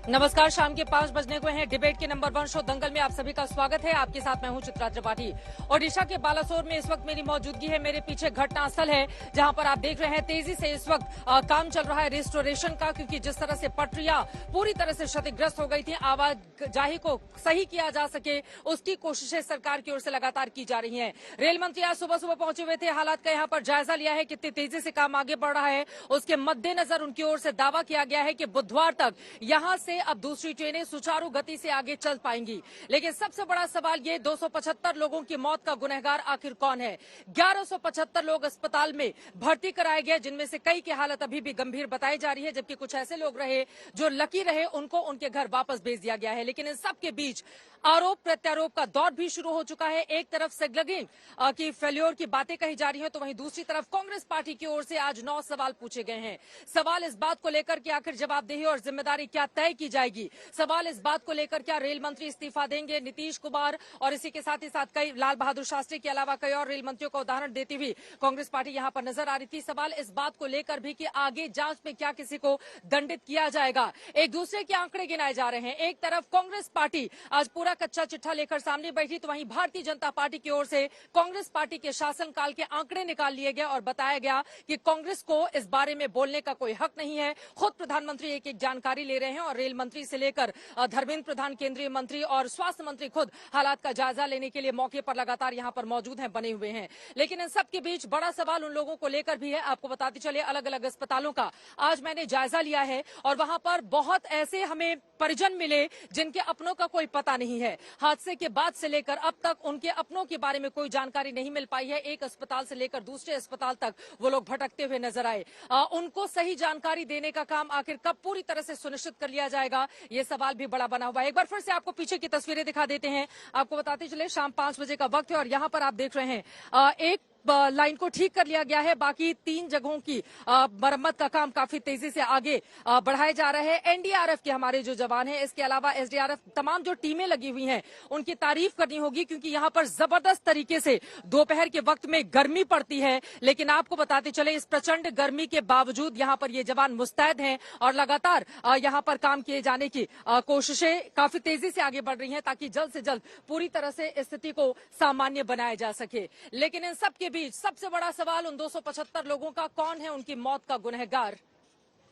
नमस्कार, शाम के 5 बजने को हैं। डिबेट के नंबर 1 शो दंगल में आप सभी का स्वागत है। आपके साथ मैं हूं चित्रा त्रिपाठी। ओडिशा के बालासोर में इस वक्त मेरी मौजूदगी है। मेरे पीछे घटनास्थल है जहां पर आप देख रहे हैं तेजी से इस वक्त काम चल रहा है रेस्टोरेशन का, क्योंकि जिस तरह से पटरियां पूरी तरह से क्षतिग्रस्त हो गई थी, आवाजाही को सही किया जा सके उसकी कोशिशें सरकार की ओर से लगातार की जा रही है। रेल मंत्री आज सुबह सुबह पहुंचे हुए थे, हालात का यहाँ पर जायजा लिया है, कितनी तेजी से काम आगे बढ़ रहा है। उसके मद्देनजर उनकी ओर से दावा किया गया है कि बुधवार तक यहाँ से अब दूसरी ट्रेनें सुचारू गति से आगे चल पाएंगी। लेकिन सबसे बड़ा सवाल ये 275 लोगों की मौत का गुनहगार आखिर कौन है। 1175 लोग अस्पताल में भर्ती कराए गए, जिनमें से कई की हालत अभी भी गंभीर बताई जा रही है, जबकि कुछ ऐसे लोग रहे जो लकी रहे, उनको उनके घर वापस भेज दिया गया है। लेकिन इन सबके बीच आरोप प्रत्यारोप का दौर भी शुरू हो चुका है। एक तरफ सेग्लगिंग की फेल्योर की बातें कही जा रही है, तो वहीं दूसरी तरफ कांग्रेस पार्टी की ओर से आज 9 सवाल पूछे गए हैं। सवाल इस बात को लेकर कि आखिर जवाबदेही और जिम्मेदारी क्या तय की जाएगी। सवाल इस बात को लेकर क्या रेल मंत्री इस्तीफा देंगे, नीतीश कुमार और इसी के साथ ही साथ कई लाल बहादुर शास्त्री के अलावा कई और रेल मंत्रियों का उदाहरण देती हुई कांग्रेस पार्टी यहां पर नजर आ रही थी। सवाल इस बात को लेकर भी कि आगे जांच में क्या किसी को दंडित किया जाएगा। एक दूसरे के आंकड़े गिनाए जा रहे हैं। एक तरफ कांग्रेस पार्टी आज पूरा कच्चा चिट्ठा लेकर सामने बैठी, तो वहीं भारतीय जनता पार्टी की ओर से कांग्रेस पार्टी के शासनकाल के आंकड़े निकाल लिए गए और बताया गया कि कांग्रेस को इस बारे में बोलने का कोई हक नहीं है। खुद प्रधानमंत्री एक एक जानकारी ले रहे हैं और रेल मंत्री से लेकर धर्मेंद्र प्रधान, केंद्रीय मंत्री और स्वास्थ्य मंत्री खुद हालात का जायजा लेने के लिए मौके पर लगातार यहां पर मौजूद हैं, बने हुए हैं। लेकिन इन सबके बीच बड़ा सवाल उन लोगों को लेकर भी है। आपको बताते चले, अलग अलग अस्पतालों का आज मैंने जायजा लिया है और वहां पर बहुत ऐसे हमें परिजन मिले जिनके अपनों का कोई पता नहीं है। हादसे के बाद से लेकर अब तक उनके अपनों के बारे में कोई जानकारी नहीं मिल पाई है। एक अस्पताल से लेकर दूसरे अस्पताल तक वो लोग भटकते हुए नजर आए। उनको सही जानकारी देने का काम आखिर कब पूरी तरह से सुनिश्चित कर लिया जाएगा, ये सवाल भी बड़ा बना हुआ है। एक बार फिर से आपको पीछे की तस्वीरें दिखा देते हैं। आपको बताते चले, शाम 5 बजे का वक्त है और यहाँ पर आप देख रहे हैं एक लाइन को ठीक कर लिया गया है। बाकी 3 जगहों की मरम्मत का काम काफी तेजी से आगे बढ़ाया जा रहा है। एनडीआरएफ के हमारे जो जवान हैं, इसके अलावा एसडीआरएफ, तमाम जो टीमें लगी हुई हैं, उनकी तारीफ करनी होगी, क्योंकि यहाँ पर जबरदस्त तरीके से दोपहर के वक्त में गर्मी पड़ती है। लेकिन आपको बताते चले, इस प्रचंड गर्मी के बावजूद यहाँ पर ये जवान मुस्तैद हैं और लगातार यहाँ पर काम किए जाने की कोशिशें काफी तेजी से आगे बढ़ रही हैं, ताकि जल्द से जल्द पूरी तरह से स्थिति को सामान्य बनाया जा सके। लेकिन इन सबके बीच सबसे बड़ा सवाल उन 275 लोगों का, कौन है उनकी मौत का गुनहगार,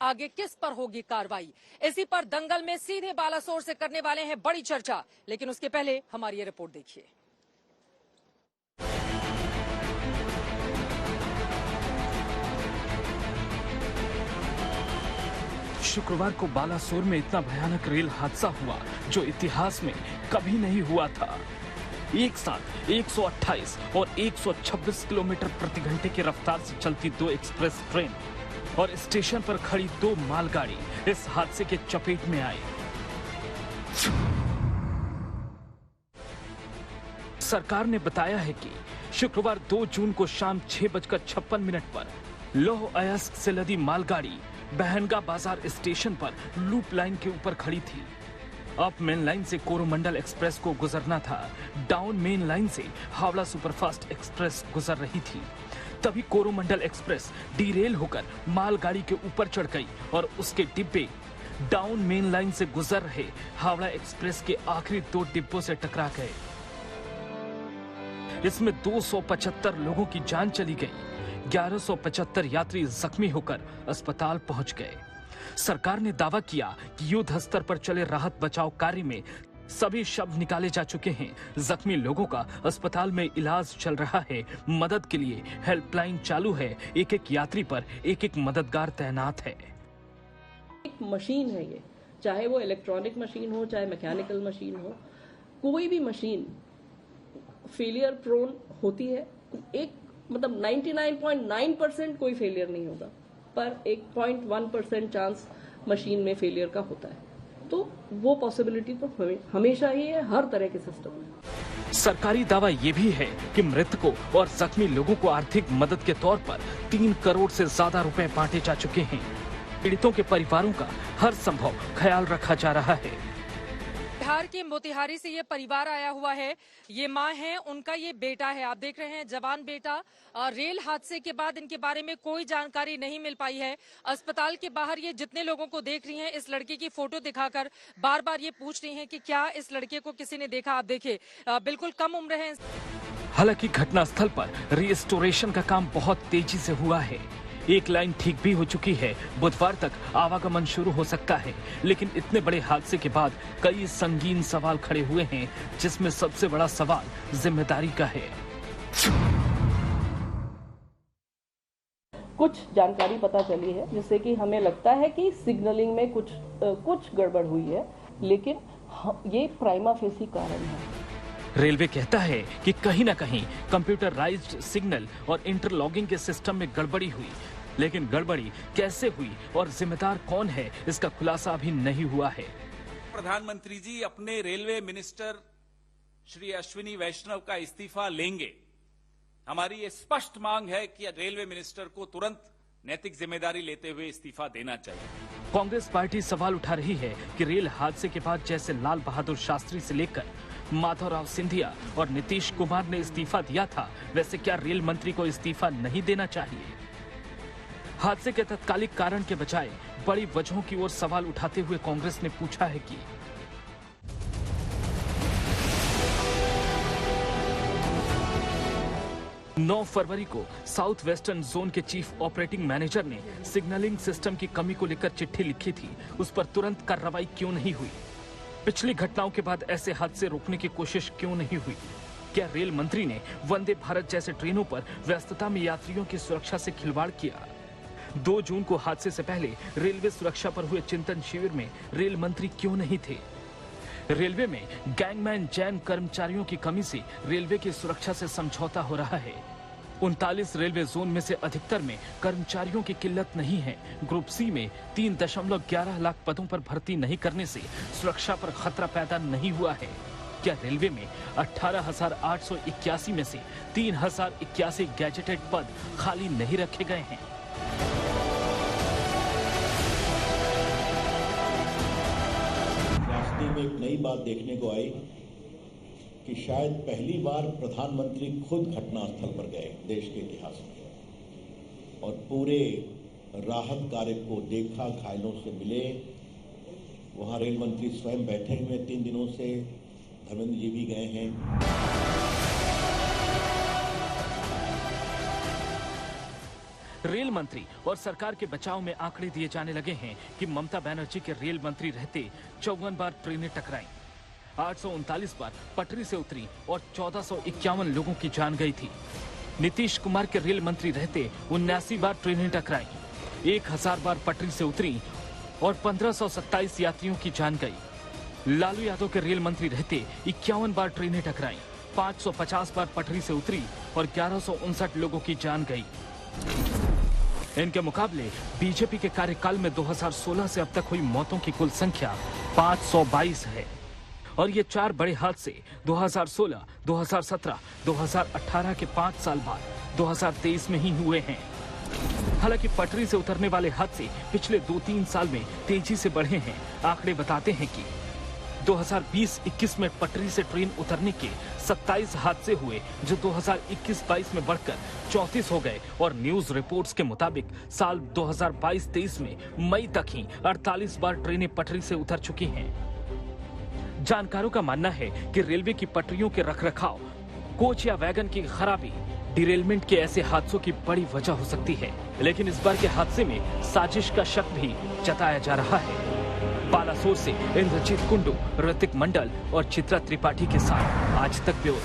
आगे किस पर होगी कार्रवाई। इसी पर दंगल में सीधे बालासोर से करने वाले हैं बड़ी चर्चा। लेकिन उसके पहले हमारी ये रिपोर्ट देखिए। शुक्रवार को बालासोर में इतना भयानक रेल हादसा हुआ जो इतिहास में कभी नहीं हुआ था। एक साथ 128 और 126 किलोमीटर प्रति घंटे की रफ्तार से चलती 2 एक्सप्रेस ट्रेन और स्टेशन पर खड़ी 2 मालगाड़ी इस हादसे के चपेट में आए। सरकार ने बताया है कि शुक्रवार 2 जून को शाम 6:56 पर लौह अयस्क से लदी मालगाड़ी बहनगा बाजार स्टेशन पर लूप लाइन के ऊपर खड़ी थी। अप मेन लाइन से कोरोमंडल एक्सप्रेस को गुजरना था, डाउन मेन लाइन से हावड़ा सुपरफास्ट एक्सप्रेस गुजर रही थी। तभी कोरोमंडल एक्सप्रेस डीरेल होकर मालगाड़ी के ऊपर चढ़ गई और उसके डिब्बे डाउन मेन लाइन से गुजर रहे हावड़ा एक्सप्रेस के आखिरी 2 डिब्बों से टकरा गए। इसमें 275 लोगों की जान चली गई। 1175 यात्री जख्मी होकर अस्पताल पहुंच गए। सरकार ने दावा किया कि युद्ध स्तर पर चले राहत बचाव कार्य में सभी शव निकाले जा चुके हैं। जख्मी लोगों का अस्पताल में इलाज चल रहा है। मदद के लिए हेल्पलाइन चालू है। एक एक यात्री पर एक एक मददगार तैनात है। एक मशीन है ये, चाहे वो इलेक्ट्रॉनिक मशीन हो, चाहे मैकेनिकल मशीन हो, कोई भी मशीन फेलियर प्रोन होती है। एक मतलब 99.9% कोई फेलियर नहीं होगा, पर एक 0.1% चांस मशीन में फेलियर का होता है। तो वो पॉसिबिलिटी तो हमेशा ही है हर तरह के सिस्टम में। सरकारी दावा ये भी है कि मृतकों और जख्मी लोगों को आर्थिक मदद के तौर पर 3 करोड़ से ज्यादा रुपए बांटे जा चुके हैं। पीड़ितों के परिवारों का हर संभव ख्याल रखा जा रहा है। बिहार के मोतिहारी से ये परिवार आया हुआ है। ये माँ है, उनका ये बेटा है। आप देख रहे हैं जवान बेटा। रेल हादसे के बाद इनके बारे में कोई जानकारी नहीं मिल पाई है। अस्पताल के बाहर ये जितने लोगों को देख रही हैं, इस लड़के की फोटो दिखाकर बार बार ये पूछ रही हैं कि क्या इस लड़के को किसी ने देखा। आप देखिए बिल्कुल कम उम्र है। हालांकि घटनास्थल पर रिस्टोरेशन का काम बहुत तेजी से हुआ है। एक लाइन ठीक भी हो चुकी है। बुधवार तक आवागमन शुरू हो सकता है, लेकिन इतने बड़े हादसे के बाद कई संगीन सवाल खड़े हुए हैं, जिसमें सबसे बड़ा सवाल जिम्मेदारी का है। कुछ जानकारी पता चली है जिससे कि हमें लगता है कि सिग्नलिंग में कुछ गड़बड़ हुई है, लेकिन ये प्राइमा फेसी कारण है। रेलवे कहता है कि कहीं न कहीं कंप्यूटराइज्ड सिग्नल और इंटरलॉगिंग के सिस्टम में गड़बड़ी हुई, लेकिन गड़बड़ी कैसे हुई और जिम्मेदार कौन है, इसका खुलासा अभी नहीं हुआ है। प्रधानमंत्री जी अपने रेलवे मिनिस्टर श्री अश्विनी वैष्णव का इस्तीफा लेंगे। हमारी ये स्पष्ट मांग है कि रेलवे मिनिस्टर को तुरंत नैतिक जिम्मेदारी लेते हुए इस्तीफा देना चाहिए। कांग्रेस पार्टी सवाल उठा रही है कि रेल हादसे के बाद जैसे लाल बहादुर शास्त्री से लेकर माधवराव सिंधिया और नीतीश कुमार ने इस्तीफा दिया था, वैसे क्या रेल मंत्री को इस्तीफा नहीं देना चाहिए? हादसे के तत्कालिक कारण के बजाय बड़ी वजहों की ओर सवाल उठाते हुए कांग्रेस ने पूछा है कि 9 फरवरी को साउथ वेस्टर्न जोन के चीफ ऑपरेटिंग मैनेजर ने सिग्नलिंग सिस्टम की कमी को लेकर चिट्ठी लिखी थी। उस पर तुरंत कार्रवाई क्यों नहीं हुई? पिछली घटनाओं के बाद ऐसे हादसे रोकने की कोशिश क्यों नहीं हुई? क्या रेल मंत्री ने वंदे भारत जैसे ट्रेनों पर व्यस्तता में यात्रियों की सुरक्षा से खिलवाड़ किया? 2 जून को हादसे से पहले रेलवे सुरक्षा पर हुए चिंतन शिविर में रेल मंत्री क्यों नहीं थे? रेलवे में गैंगमैन जैन कर्मचारियों की कमी से रेलवे की सुरक्षा से समझौता हो रहा है। 39 रेलवे जोन में से अधिकतर में कर्मचारियों की किल्लत नहीं है। ग्रुप सी में 3.11 लाख पदों पर भर्ती नहीं करने से सुरक्षा पर खतरा पैदा नहीं हुआ है। क्या रेलवे में 18,881 में से 3,081 गैजेटेड पद खाली नहीं रखे गए हैं? रास्ते में एक नई बात देखने को आई कि शायद पहली बार प्रधानमंत्री खुद घटनास्थल पर गए देश के इतिहास में और पूरे राहत कार्य को देखा, घायलों से मिले। वहां रेल मंत्री स्वयं बैठे हुए 3 दिनों से, धर्मेंद्र जी भी गए हैं। रेल मंत्री और सरकार के बचाव में आंकड़े दिए जाने लगे हैं कि ममता बनर्जी के रेल मंत्री रहते 54 बार ट्रेनें टकराई, 839 बार पटरी से उतरी और 1451 लोगों की जान गई थी। नीतीश कुमार के रेल मंत्री रहते 79 बार ट्रेनें टकराई, 1000 बार पटरी से उतरी और 1527 यात्रियों की जान गई। लालू यादव के रेल मंत्री रहते 51 बार ट्रेनें टकराई, 550 बार पटरी से उतरी और 1159 लोगों की जान गई। इनके मुकाबले बीजेपी के कार्यकाल में 2016 से अब तक हुई मौतों की कुल संख्या 522 है और ये 4 बड़े हादसे 2016, 2017, 2018 के 5 साल बाद 2023 में ही हुए हैं। हालांकि पटरी से उतरने वाले हादसे पिछले 2-3 साल में तेजी से बढ़े हैं। आंकड़े बताते हैं कि 2020-21 में पटरी से ट्रेन उतरने के 27 हादसे हुए, जो 2021-22 में बढ़कर 34 हो गए और न्यूज रिपोर्ट्स के मुताबिक साल 2022-23 में मई तक ही 48 बार ट्रेनें पटरी से उतर चुकी हैं। जानकारों का मानना है कि रेलवे की पटरियों के रखरखाव, कोच या वैगन की खराबी डिरेलमेंट के ऐसे हादसों की बड़ी वजह हो सकती है। लेकिन इस बार के हादसे में साजिश का शक भी जताया जा रहा है। बालासोर से इंद्रजीत कुंडू, ऋतिक मंडल और चित्रा त्रिपाठी के साथ आज तक ब्यूरो।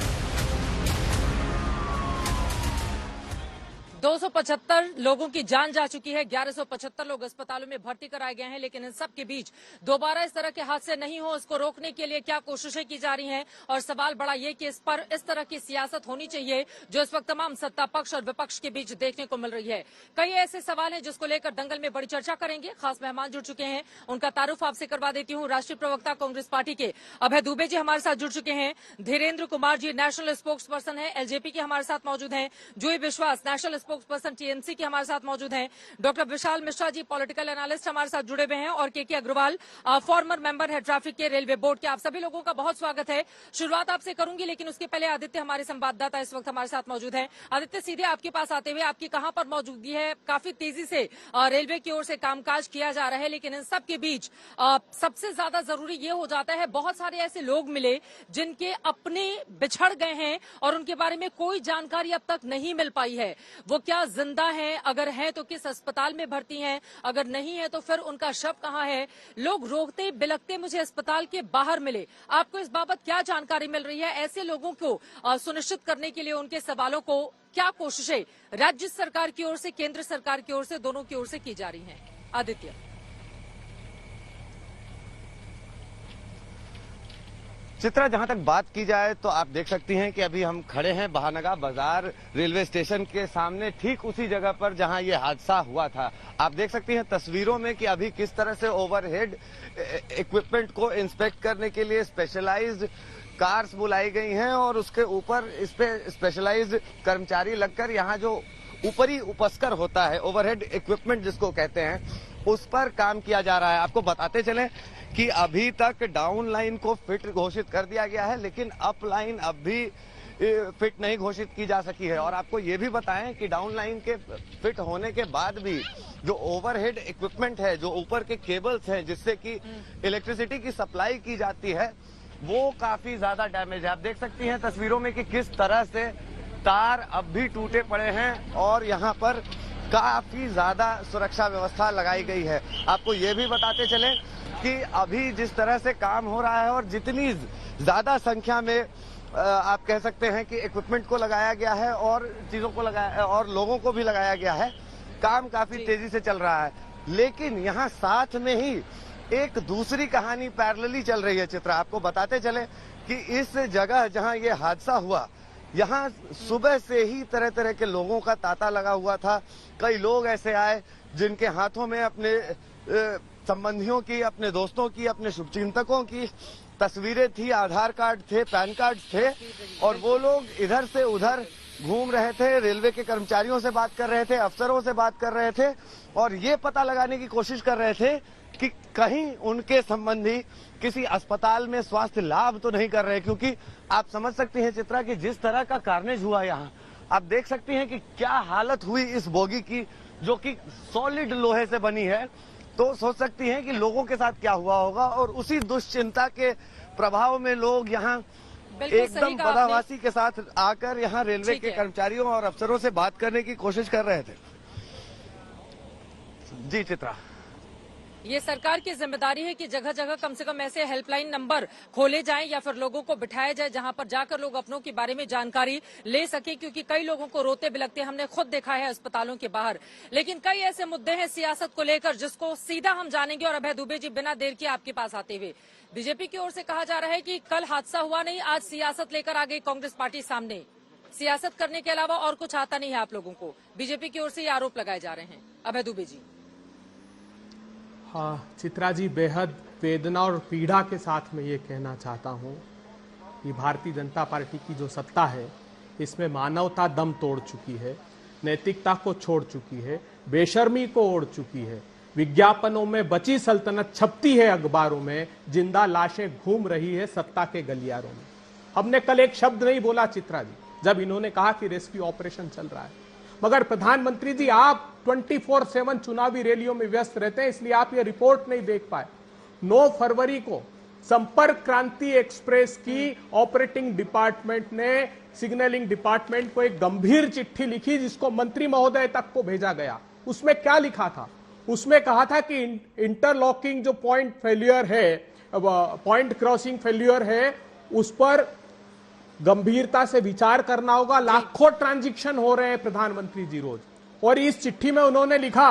275 लोगों की जान जा चुकी है, 1175 लोग अस्पतालों में भर्ती कराए गए हैं। लेकिन इन सब के बीच दोबारा इस तरह के हादसे नहीं हो, इसको रोकने के लिए क्या कोशिशें की जा रही हैं? और सवाल बड़ा ये कि इस पर इस तरह की सियासत होनी चाहिए जो इस वक्त तमाम सत्ता पक्ष और विपक्ष के बीच देखने को मिल रही है। कई ऐसे सवाल हैं जिसको लेकर दंगल में बड़ी चर्चा करेंगे। खास मेहमान जुड़ चुके हैं, उनका तारुफ आपसे करवा देती हूँ। राष्ट्रीय प्रवक्ता कांग्रेस पार्टी के अभय दुबे जी हमारे साथ जुड़ चुके हैं। Dhirendra Kumar ji national spokes person है, एलजेपी के हमारे साथ मौजूद हैं। जूही विश्वास नेशनल स्पोक्स पर्सन टीएमसी के हमारे साथ मौजूद हैं। Doctor Vishal Mishra ji political analyst हमारे साथ जुड़े हुए हैं और के अग्रवाल फॉर्मर मेंबर है ट्रैफिक के रेलवे बोर्ड के। आप सभी लोगों का बहुत स्वागत है। शुरुआत आपसे करूंगी, लेकिन उसके पहले आदित्य हमारे संवाददाता इस वक्त हमारे साथ मौजूद है। आदित्य, सीधे आपके पास आते हुए, आपकी कहां पर मौजूदगी है? काफी तेजी से रेलवे की ओर से कामकाज किया जा रहा है, लेकिन इन सब के बीच सबसे ज्यादा जरूरी ये हो जाता है, बहुत सारे ऐसे लोग मिले जिनके अपने बिछड़ गए हैं और उनके बारे में कोई जानकारी अब तक नहीं मिल पाई है। वो क्या जिंदा हैं? अगर हैं तो किस अस्पताल में भर्ती हैं? अगर नहीं है तो फिर उनका शव कहां है? लोग रोकते बिलखते मुझे अस्पताल के बाहर मिले। आपको इस बाबत क्या जानकारी मिल रही है? ऐसे लोगों को सुनिश्चित करने के लिए उनके सवालों को क्या कोशिशें राज्य सरकार की ओर से, केंद्र सरकार की ओर से, दोनों की ओर से की जा रही हैं? आदित्य। चित्रा, जहां तक बात की जाए तो आप देख सकती हैं कि अभी हम खड़े हैं बहानगा बाजार रेलवे स्टेशन के सामने, ठीक उसी जगह पर जहां ये हादसा हुआ था। आप देख सकती हैं तस्वीरों में कि अभी किस तरह से ओवरहेड इक्विपमेंट को इंस्पेक्ट करने के लिए स्पेशलाइज्ड कार्स बुलाई गई हैं और उसके ऊपर इस पे स्पेशलाइज्ड कर्मचारी लगकर यहाँ जो ऊपरी उपस्कर होता है, ओवरहेड इक्विपमेंट जिसको कहते हैं, उस पर काम किया जा रहा है। आपको बताते चलें कि अभी तक डाउन लाइन को फिट घोषित कर दिया गया है, लेकिन अप लाइन अब भी फिट नहीं घोषित की जा सकी है। और आपको ये भी बताएं कि डाउन लाइन के फिट होने के बाद भी जो ओवरहेड इक्विपमेंट है, जो ऊपर के केबल्स हैं जिससे कि इलेक्ट्रिसिटी की सप्लाई की जाती है, वो काफी ज्यादा डैमेज है। आप देख सकती हैं तस्वीरों में कि किस तरह से तार अब भी टूटे पड़े हैं और यहाँ पर काफी ज्यादा सुरक्षा व्यवस्था लगाई गई है। आपको ये भी बताते चलें कि अभी जिस तरह से काम हो रहा है और जितनी ज्यादा संख्या में आप कह सकते हैं कि इक्विपमेंट को लगाया गया है और चीजों को लगाया और लोगों को भी लगाया गया है, काम काफी तेजी से चल रहा है। लेकिन यहाँ साथ में ही एक दूसरी कहानी पैरेलली चल रही है। चित्रा, आपको बताते चले कि इस जगह जहां ये हादसा हुआ, यहाँ सुबह से ही तरह तरह के लोगों का तांता लगा हुआ था। कई लोग ऐसे आए जिनके हाथों में अपने संबंधियों की, अपने दोस्तों की, अपने शुभचिंतकों की तस्वीरें थी, आधार कार्ड थे, पैन कार्ड थे, और वो लोग इधर से उधर घूम रहे थे, रेलवे के कर्मचारियों से बात कर रहे थे, अफसरों से बात कर रहे थे और ये पता लगाने की कोशिश कर रहे थे कि कहीं उनके संबंधी किसी अस्पताल में स्वास्थ्य लाभ तो नहीं कर रहे। क्योंकि आप समझ सकती हैं चित्रा कि जिस तरह का कार्नेज हुआ यहाँ, आप देख सकती हैं कि क्या हालत हुई इस बोगी की, जो कि सॉलिड लोहे से बनी है। तो सोच सकती हैं कि लोगों के साथ क्या हुआ होगा और उसी दुश्चिंता के प्रभाव में लोग यहाँ एकदम बदावासी के साथ आकर यहाँ रेलवे के कर्मचारियों और अफसरों से बात करने की कोशिश कर रहे थे। जी चित्रा, ये सरकार की जिम्मेदारी है कि जगह जगह कम से कम ऐसे हेल्पलाइन नंबर खोले जाएं या फिर लोगों को बिठाया जाए जहां पर जाकर लोग अपनों के बारे में जानकारी ले सके, क्योंकि कई लोगों को रोते बिलखते हमने खुद देखा है अस्पतालों के बाहर। लेकिन कई ऐसे मुद्दे हैं सियासत को लेकर जिसको सीधा हम जानेंगे। और अभय दुबे जी, बिना देर के आपके पास आते हुए, बीजेपी की ओर से कहा जा रहा है कि कल हादसा हुआ नहीं, आज सियासत लेकर आ गई कांग्रेस पार्टी सामने। सियासत करने के अलावा और कुछ आता नहीं है आप लोगों को, बीजेपी की ओर से ये आरोप लगाए जा रहे हैं। अभय दुबे जी। हाँ चित्रा जी, बेहद वेदना और पीड़ा के साथ मैं ये कहना चाहता हूँ कि भारतीय जनता पार्टी की जो सत्ता है, इसमें मानवता दम तोड़ चुकी है, नैतिकता को छोड़ चुकी है, बेशर्मी को ओढ़ चुकी है। विज्ञापनों में बची सल्तनत छपती है, अखबारों में जिंदा लाशें घूम रही है सत्ता के गलियारों में। हमने कल एक शब्द नहीं बोला चित्रा जी, जब इन्होंने कहा कि रेस्क्यू ऑपरेशन चल रहा है। मगर प्रधानमंत्री जी, आप 24/7 चुनावी रैलियों में व्यस्त रहते हैं, इसलिए आप ये रिपोर्ट नहीं देख पाए। 9 फरवरी को संपर्क क्रांति एक्सप्रेस की ऑपरेटिंग डिपार्टमेंट ने सिग्नलिंग डिपार्टमेंट को एक गंभीर चिट्ठी लिखी, जिसको मंत्री महोदय तक को भेजा गया। उसमें क्या लिखा था? उसमें कहा था कि इंटरलॉकिंग जो पॉइंट फेल्यूर है, पॉइंट क्रॉसिंग फेल्यूर है, उस पर गंभीरता से विचार करना होगा। लाखों ट्रांजैक्शन हो रहे हैं प्रधानमंत्री जी रोज। और इस चिट्ठी में उन्होंने लिखा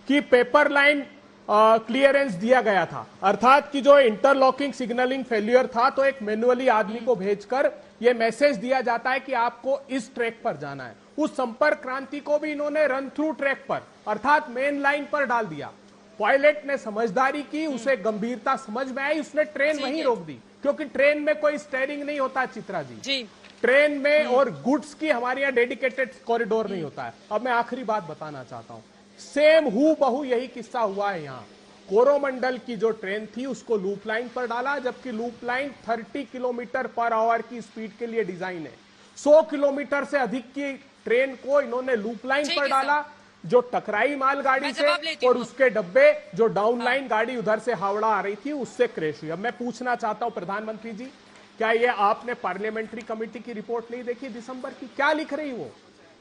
कि पेपर लाइन क्लियरेंस दिया गया था, अर्थात कि जो इंटरलॉकिंग सिग्नलिंग फेल्यूर था तो एक मैन्युअली आदमी को भेजकर यह मैसेज दिया जाता है कि आपको इस ट्रैक पर जाना है। उस संपर्क क्रांति को भी इन्होंने रन थ्रू ट्रैक पर अर्थात मेन लाइन पर डाल दिया। पायलट ने समझदारी की, उसे गंभीरता समझ में आई, उसने ट्रेन वहीं रोक दी, क्योंकि ट्रेन में कोई स्टीयरिंग नहीं होता चित्रा जी। ट्रेन में और गुड्स की हमारे यहाँ डेडिकेटेड कॉरिडोर नहीं होता है। अब मैं आखिरी बात बताना चाहता हूं, सेम हूबहू यही किस्सा हुआ है यहाँ। कोरोमंडल की जो ट्रेन थी उसको लूप लाइन पर डाला, जबकि loop line 30 kilometre per hour की स्पीड के लिए डिजाइन है। 100 किलोमीटर से अधिक की ट्रेन को इन्होंने लूप लाइन पर डाला, जो टकराई मालगाड़ी से, और उसके डब्बे जो डाउन लाइन गाड़ी उधर से हावड़ा आ रही थी उससे क्रैश हुई। अब मैं पूछना चाहता हूं प्रधानमंत्री जी, क्या ये आपने पार्लियामेंट्री कमेटी की रिपोर्ट नहीं देखी दिसंबर की? क्या लिख रही वो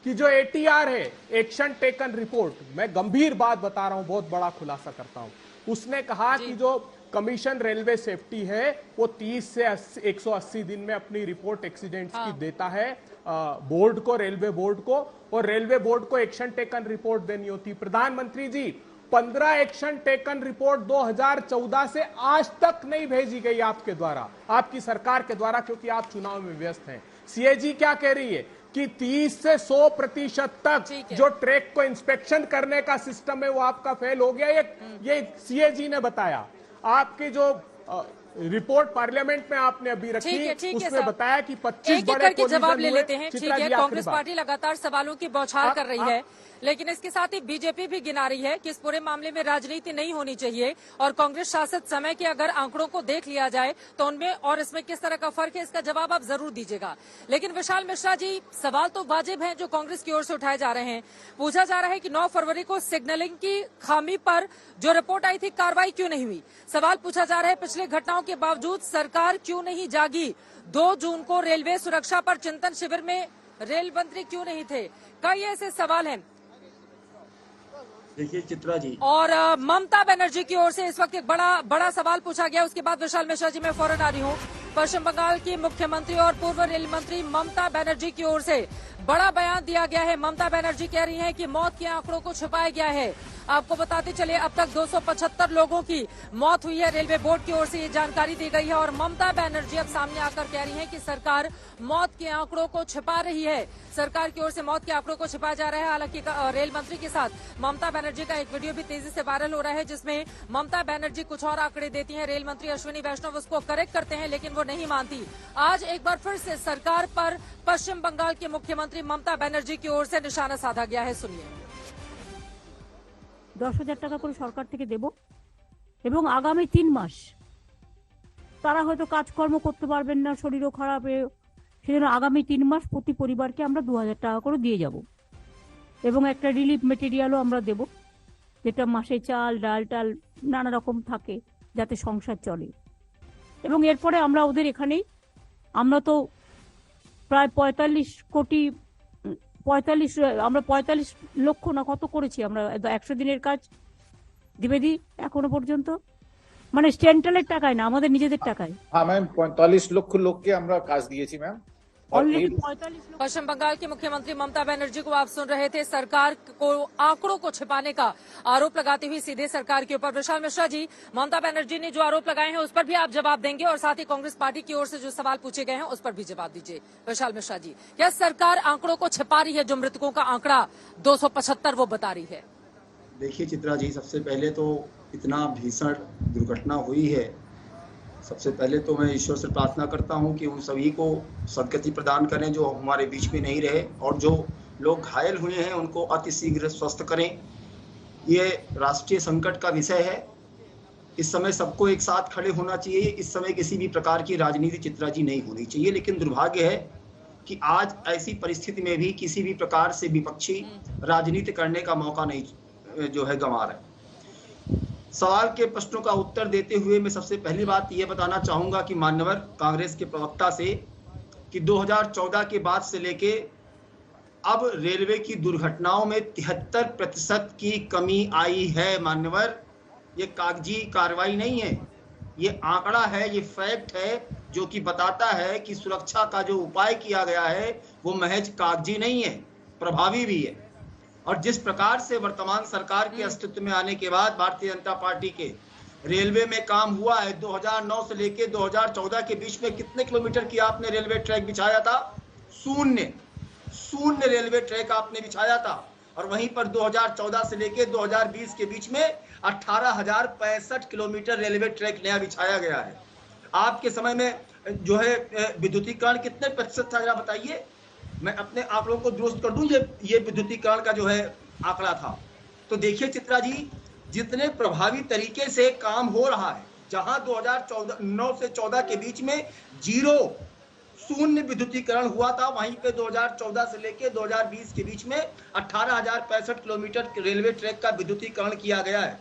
कि जो ATR है, एक्शन टेकन रिपोर्ट, मैं गंभीर बात बता रहा हूं, बहुत बड़ा खुलासा करता हूं, उसने कहा कि जो कमीशन रेलवे सेफ्टी है वो 30 से 180 दिन में अपनी रिपोर्ट एक्सीडेंट्स की देता है बोर्ड को, रेलवे बोर्ड को, और रेलवे बोर्ड को एक्शन टेकन रिपोर्ट देनी होती। प्रधानमंत्री जी, 15 एक्शन टेकन रिपोर्ट 2014 से आज तक नहीं भेजी गई आपके द्वारा, आपकी सरकार के द्वारा, क्योंकि आप चुनाव में व्यस्त हैं। CAG क्या कह रही है कि 30 से 100% तक जो ट्रैक को इंस्पेक्शन करने का सिस्टम है वो आपका फेल हो गया। ये CAG ने बताया। आपकी जो रिपोर्ट पार्लियामेंट में आपने अभी रखी उसमें बताया कि 25 बड़े करके जवाब ले लेते हैं। ठीक है, कांग्रेस पार्टी लगातार सवालों की बौछार कर रही है, लेकिन इसके साथ ही बीजेपी भी गिना रही है कि इस पूरे मामले में राजनीति नहीं होनी चाहिए, और कांग्रेस शासित समय के अगर आंकड़ों को देख लिया जाए तो उनमें और इसमें किस तरह का फर्क है, इसका जवाब आप जरूर दीजिएगा। लेकिन विशाल मिश्रा जी, सवाल तो वाजिब हैं जो कांग्रेस की ओर से उठाए जा रहे हैं। पूछा जा रहा है कि 9 फरवरी को सिग्नलिंग की खामी पर जो रिपोर्ट आई थी, कार्रवाई क्यों नहीं हुई? सवाल पूछा जा रहा है, पिछले घटनाओं के बावजूद सरकार क्यों नहीं जागी? 2 जून को रेलवे सुरक्षा पर चिंतन शिविर में रेल मंत्री क्यों नहीं थे? कई ऐसे सवाल हैं। देखिए चित्रा जी, और ममता बनर्जी की ओर से इस वक्त एक बड़ा सवाल पूछा गया। उसके बाद विशाल मिश्रा जी, मैं फौरन आ रही हूँ। पश्चिम बंगाल की मुख्यमंत्री और पूर्व रेल मंत्री ममता बनर्जी की ओर से बड़ा बयान दिया गया है। ममता बनर्जी कह रही हैं कि मौत के आंकड़ों को छुपाया गया है। आपको बताते चले, अब तक 275 लोगों की मौत हुई है। रेलवे बोर्ड की ओर से ये जानकारी दी गई है, और ममता बनर्जी अब सामने आकर कह रही हैं कि सरकार मौत के आंकड़ों को छिपा रही है। सरकार की ओर से मौत के आंकड़ों को छिपाया जा रहा है। हालांकि रेल मंत्री के साथ ममता बनर्जी का एक वीडियो भी तेजी से वायरल हो रहा है, जिसमें ममता बनर्जी कुछ और आंकड़े देती हैं। रेल मंत्री अश्विनी वैष्णव उसको करेक्ट करते हैं, लेकिन वो नहीं मानती। आज एक बार फिर से सरकार पर पश्चिम बंगाल के मुख्यमंत्री ममता बनर्जी की ओर से निशाना साधा गया है। सुनिए। 10,000 টাকা করে সরকার থেকে দেব, এবং আগামী 3 মাস তারা হয়তো কাজকর্ম করতে পারবেন না, শরীরও খারাপ, সেজন্য আগামী 3 মাস প্রতি পরিবারকে আমরা 2,000 টাকা করে দিয়ে যাব, এবং একটা রিলিফ মেটেরিয়ালও আমরা দেব, যেটা মাসে চাল ডাল টাল নানা রকম থাকে যাতে সংসার চলে। এবং এরপরে আমরা ওদের এখানেই, আমরা তো প্রায় 45 লক্ষ না কত করেছি আমরা 100 দিনের কাজ দিবেদি এখনো পর্যন্ত, মানে সেন্ট্রালের টাকায় না, আমাদের নিজেদের টাকায়। हाँ मैम, 45 লক্ষ লোককে আমরা কাজ দিয়েছি मैम। पश्चिम बंगाल की मुख्यमंत्री ममता बनर्जी को आप सुन रहे थे। सरकार को आंकड़ों को छिपाने का आरोप लगाती हुई सीधे सरकार के ऊपर। विशाल मिश्रा जी, ममता बनर्जी ने जो आरोप लगाए हैं उस पर भी आप जवाब देंगे, और साथ ही कांग्रेस पार्टी की ओर से जो सवाल पूछे गए हैं उस पर भी जवाब दीजिए। विशाल मिश्रा जी, क्या सरकार आंकड़ों को छिपा रही है? जो मृतकों का आंकड़ा 275 वो बता रही है। देखिए चित्रा जी, सबसे पहले तो इतना भीषण दुर्घटना हुई है, सबसे पहले तो मैं ईश्वर से प्रार्थना करता हूं कि उन सभी को सद्गति प्रदान करें जो हमारे बीच में नहीं रहे, और जो लोग घायल हुए हैं उनको अतिशीघ्र स्वस्थ करें। ये राष्ट्रीय संकट का विषय है, इस समय सबको एक साथ खड़े होना चाहिए। इस समय किसी भी प्रकार की राजनीति चित्रा जी नहीं होनी चाहिए, लेकिन दुर्भाग्य है कि आज ऐसी परिस्थिति में भी किसी भी प्रकार से विपक्षी राजनीति करने का मौका नहीं जो है गंवा रहे। सवाल के प्रश्नों का उत्तर देते हुए मैं सबसे पहली बात यह बताना चाहूंगा कि मान्यवर कांग्रेस के प्रवक्ता से कि 2014 के बाद से लेके अब रेलवे की दुर्घटनाओं में 73% की कमी आई है। मान्यवर, ये कागजी कार्रवाई नहीं है, ये आंकड़ा है, ये फैक्ट है जो कि बताता है कि सुरक्षा का जो उपाय किया गया है वो महज कागजी नहीं है, प्रभावी भी है। और जिस प्रकार से वर्तमान सरकार के अस्तित्व में आने के बाद भारतीय जनता पार्टी के रेलवे में काम हुआ है, 2009 से लेके 2014 के बीच में कितने किलोमीटर की आपने रेलवे ट्रैक बिछाया था? शून्य रेलवे ट्रैक आपने बिछाया था। और वहीं पर 2014 से लेके 2020 के बीच में 18,065 किलोमीटर रेलवे ट्रैक नया बिछाया गया है। आपके समय में जो है विद्युतीकरण कितने प्रतिशत था, जरा बताइए। मैं अपने आप लोगों को दुरुस्त कर दूं, ये विद्युतीकरण का जो है आंकड़ा था। तो देखिए चित्रा जी, जितने प्रभावी तरीके से काम हो रहा है, जहां 2009 से 14 के बीच में शून्य विद्युतीकरण हुआ था, वहीं पे 2014 से लेकर 2020 के बीच में 18,065 किलोमीटर रेलवे ट्रैक का विद्युतीकरण किया गया है,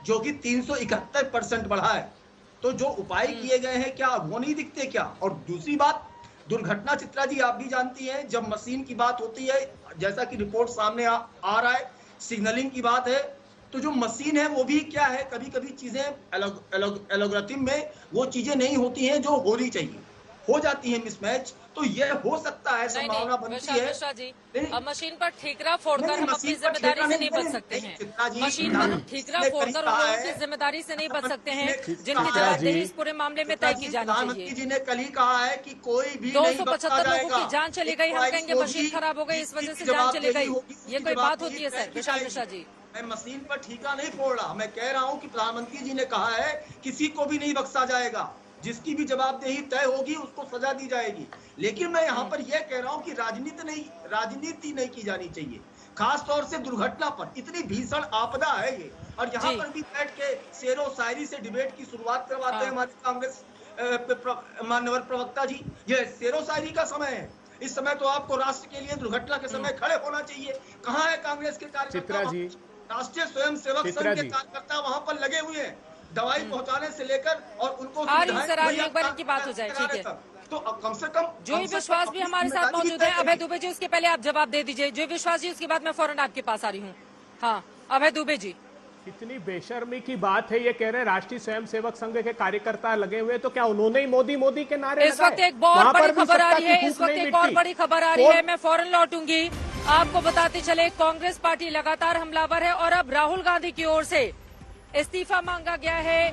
जो कि 371% बढ़ा है। तो जो उपाय किए गए हैं, क्या वो नहीं दिखते क्या? और दूसरी बात, दुर्घटना चित्रा जी आप भी जानती हैं, जब मशीन की बात होती है, जैसा कि रिपोर्ट सामने आ रहा है, सिग्नलिंग की बात है, तो जो मशीन है वो भी क्या है, कभी कभी चीजें एल्गोरिथम में वो चीजें नहीं होती हैं जो होनी चाहिए, हो जाती है मिसमैच। तो ये हो सकता है, संभावना बनती है। मिश्रा जी, अब मशीन पर ठीकरा फोड़कर हम अपनी जिम्मेदारी से नहीं बच सकते हैं। मशीन पर हम ठीकरा फोड़कर उन लोगों की जिम्मेदारी से नहीं बच सकते हैं जिनकी जवाबदेही इस पूरे मामले में तय की जानी चाहिए। प्रधानमंत्री जी ने कल ही कहा है कि कोई भी 275 लोगों की जान चली गई, हम कहेंगे मशीन खराब हो गई, इस वजह से जान चली गई, ये कोई बात होती है सर? विशाल मिश्रा जी, मैं मशीन पर ठीका नहीं फोड़ रहा, मैं कह रहा हूं कि प्रधानमंत्री जी ने कहा है किसी को भी नहीं बख्शा जाएगा, जिसकी भी जवाबदेही तय होगी उसको सजा दी जाएगी। लेकिन मैं यहाँ पर यह कह रहा हूं कि राजनीति नहीं की जानी चाहिए, खास तौर से दुर्घटना पर। इतनी भीषण आपदा है ये, और यहाँ पर भी बैठ के शेरो शायरी से डिबेट की शुरुआत करवाते हैं हमारे कांग्रेस मान्यवर प्रवक्ता जी। ये शेरो शायरी का समय है, इस समय तो आपको राष्ट्र के लिए दुर्घटना के समय खड़े होना चाहिए। कहाँ है कांग्रेस के कार्यकर्ता? राष्ट्रीय स्वयंसेवक संघ के कार्यकर्ता वहां पर लगे हुए हैं, दवाई पहुंचाने से लेकर और उनको एक बार की बात हो जाए, ठीक है? तो कम से कम जो विश्वास भी हमारे साथ मौजूद है, अभय दुबे जी, उसके पहले आप जवाब दे दीजिए। जो विश्वास जी, उसके बाद मैं फौरन आपके पास आ रही हूँ। हाँ, अभय दुबे जी, कितनी बेशर्मी की बात है, ये कह रहे हैं राष्ट्रीय स्वयंसेवक संघ के कार्यकर्ता लगे हुए, तो क्या उन्होंने ही मोदी के नारे? इस वक्त एक बहुत बड़ी खबर आ रही है, इस वक्त एक और बड़ी खबर आ रही है, मैं फौरन लौटूंगी। आपको बताते चले, कांग्रेस पार्टी लगातार हमलावर है और अब राहुल गांधी की ओर से इस्तीफा मांगा गया है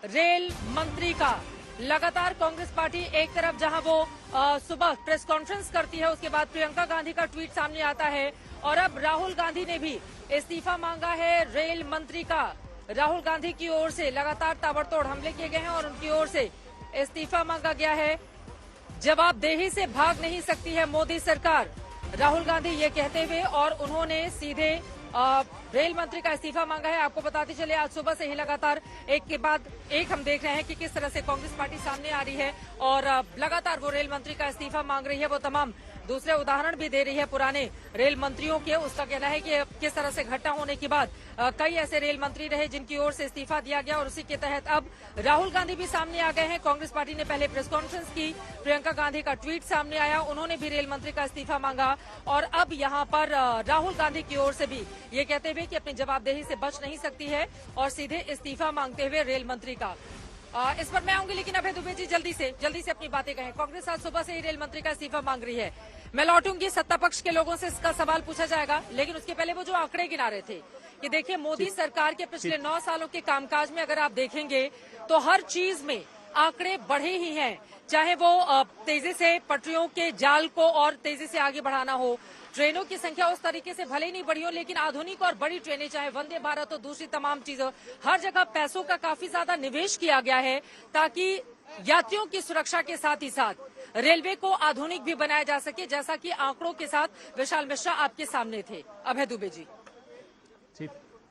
रेल मंत्री का। लगातार कांग्रेस पार्टी एक तरफ जहां वो सुबह प्रेस कॉन्फ्रेंस करती है, उसके बाद प्रियंका गांधी का ट्वीट सामने आता है, और अब राहुल गांधी ने भी इस्तीफा मांगा है रेल मंत्री का। राहुल गांधी की ओर से लगातार ताबड़तोड़ हमले किए गए हैं और उनकी ओर से इस्तीफा मांगा गया है। जवाबदेही से भाग नहीं सकती है मोदी सरकार, राहुल गांधी ये कहते हुए, और उन्होंने सीधे रेल मंत्री का इस्तीफा मांगा है। आपको बताते चले, आज सुबह से ही लगातार एक के बाद एक हम देख रहे हैं कि किस तरह से कांग्रेस पार्टी सामने आ रही है और लगातार वो रेल मंत्री का इस्तीफा मांग रही है। वो तमाम दूसरे उदाहरण भी दे रही है पुराने रेल मंत्रियों के। उसका कहना है कि किस तरह से घटना होने के बाद कई ऐसे रेल मंत्री रहे जिनकी ओर से इस्तीफा दिया गया, और उसी के तहत अब राहुल गांधी भी सामने आ गए हैं। कांग्रेस पार्टी ने पहले प्रेस कॉन्फ्रेंस की, प्रियंका गांधी का ट्वीट सामने आया, उन्होंने भी रेल मंत्री का इस्तीफा मांगा, और अब यहाँ पर राहुल गांधी की ओर से भी ये कहते हुए कि अपनी जवाबदेही से बच नहीं सकती है और सीधे इस्तीफा मांगते हुए रेल मंत्री का। इस पर मैं आऊंगी, लेकिन अभय दुबे जी जल्दी से अपनी बातें कहें। कांग्रेस आज सुबह से ही रेल मंत्री का इस्तीफा मांग रही है। मैं लौटूंगी, सत्ता पक्ष के लोगों से इसका सवाल पूछा जाएगा, लेकिन उसके पहले वो जो आंकड़े गिना रहे थे कि देखिए मोदी सरकार के पिछले 9 सालों के कामकाज में अगर आप देखेंगे तो हर चीज में आंकड़े बढ़े ही हैं, चाहे वो तेजी से पटरियों के जाल को और तेजी से आगे बढ़ाना हो, ट्रेनों की संख्या उस तरीके से भले ही नहीं बढ़ी हो, लेकिन आधुनिक और बड़ी ट्रेनें, चाहे वंदे भारत हो, दूसरी तमाम चीजों, हर जगह पैसों का काफी ज्यादा निवेश किया गया है ताकि यात्रियों की सुरक्षा के साथ ही साथ रेलवे को आधुनिक भी बनाया जा सके, जैसा कि आंकड़ों के साथ विशाल मिश्रा आपके सामने थे। अभय दुबे जी,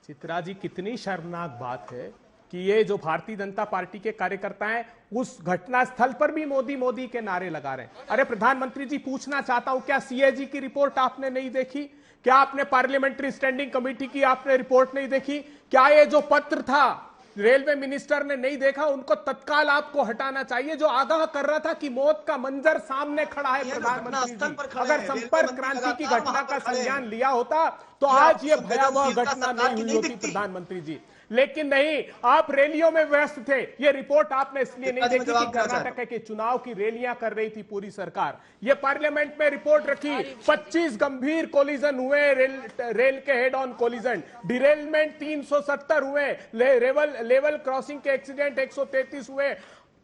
चित्रा जी, कितनी शर्मनाक बात है कि ये जो भारतीय जनता पार्टी के कार्यकर्ता हैं उस घटना स्थल पर भी मोदी के नारे लगा रहे हैं। अरे प्रधानमंत्री जी, पूछना चाहता हूं, क्या सीएजी की रिपोर्ट आपने नहीं देखी? क्या आपने पार्लियामेंट्री स्टैंडिंग कमेटी की आपने रिपोर्ट नहीं देखी? क्या ये जो पत्र था रेलवे मिनिस्टर ने नहीं देखा? उनको तत्काल आपको हटाना चाहिए, जो आगाह कर रहा था कि मौत का मंजर सामने खड़ा है। प्रधानमंत्री जी, अगर संपर्क क्रांति की घटना का संज्ञान लिया होता तो आज ये भयावह घटना नहीं हुई होती प्रधानमंत्री जी, लेकिन नहीं, आप रैलियों में व्यस्त थे। ये रिपोर्ट आपने इसलिए नहीं देखी कि कर्नाटक के चुनाव की रैलियां कर रही थी पूरी सरकार। ये पार्लियामेंट में रिपोर्ट रखी, 25 गंभीर कोलिजन हुए, रेल के हेड ऑन कोलिजन, डिरेलमेंट 370 हुए, लेवल क्रॉसिंग के एक्सीडेंट 133 हुए,